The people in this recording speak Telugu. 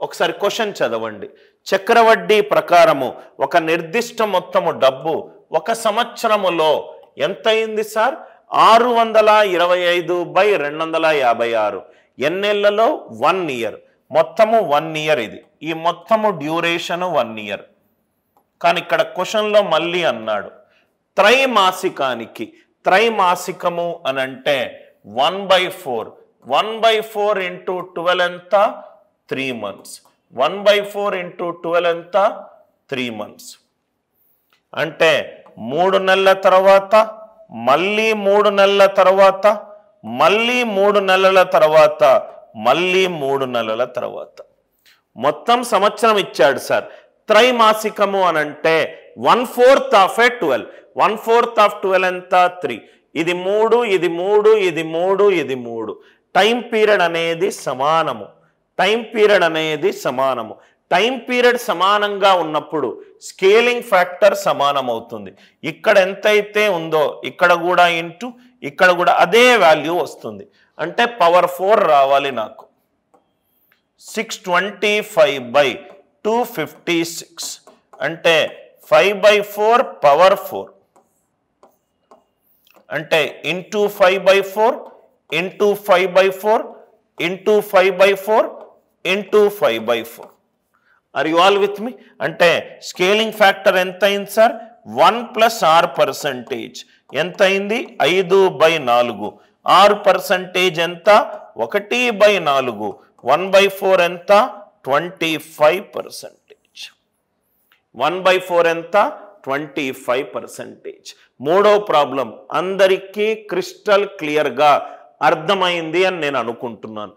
ఒకసారి క్వశ్చన్ చదవండి. చక్రవడ్డీ ప్రకారము ఒక నిర్దిష్ట మొత్తము డబ్బు ఒక సంవత్సరములో ఎంత అయింది సార్? 625/256. ఎన్నేళ్లలో? 1 ఇయర్. మొత్తము 1 ఇయర్. ఇది ఈ మొత్తము డ్యూరేషన్ 1 ఇయర్. కానీ ఇక్కడ క్వశ్చన్లో మళ్ళీ అన్నాడు త్రైమాసికానికి. త్రైమాసికము అని అంటే 1/4. 1/4 ఇంటూ 12 ఎంత? 3 months. 1/4 ఇంటూ 12 ఎంత? 3 months. అంటే 3 నెలల తర్వాత, మళ్ళీ 3 నెలల తర్వాత, మళ్ళీ 3 నెలల తర్వాత, మళ్ళీ 3 నెలల తర్వాత. మొత్తం సంవత్సరం ఇచ్చాడు సార్. త్రైమాసికము అని అంటే 1/4 ఆఫ్ 12. 1/4 ఆఫ్ 12 ఎంత? 3. ఇది 3, ఇది 3, ఇది 3, ఇది 3. టైం పీరియడ్ అనేది సమానము. టైం పీరియడ్ అనేది సమానము. టైం పీరియడ్ సమానంగా ఉన్నప్పుడు స్కేలింగ్ ఫ్యాక్టర్ సమానం అవుతుంది. ఇక్కడ ఎంతైతే ఉందో ఇక్కడ కూడా ఇంటూ ఇక్కడ కూడా అదే వాల్యూ వస్తుంది. అంటే పవర్ 4 రావాలి నాకు. 625/256 అంటే 5/4 పవర్ 4 అంటే into 5/4 into 5/4 into 5/4 into 5/4. Are you all with me? అంటే స్కేలింగ్ ఫ్యాక్టర్ ఎంత అయింది సార్? 1+R%. ఎంత అయింది? 5/4. R% ఎంత? 1/4. 1/4 ఎంత? 25%. 1/4 ఎంత? 25%. మూడో ప్రాబ్లం అందరికీ క్రిస్టల్ క్లియర్గా అర్థమైంది అని నేను అనుకుంటున్నాను.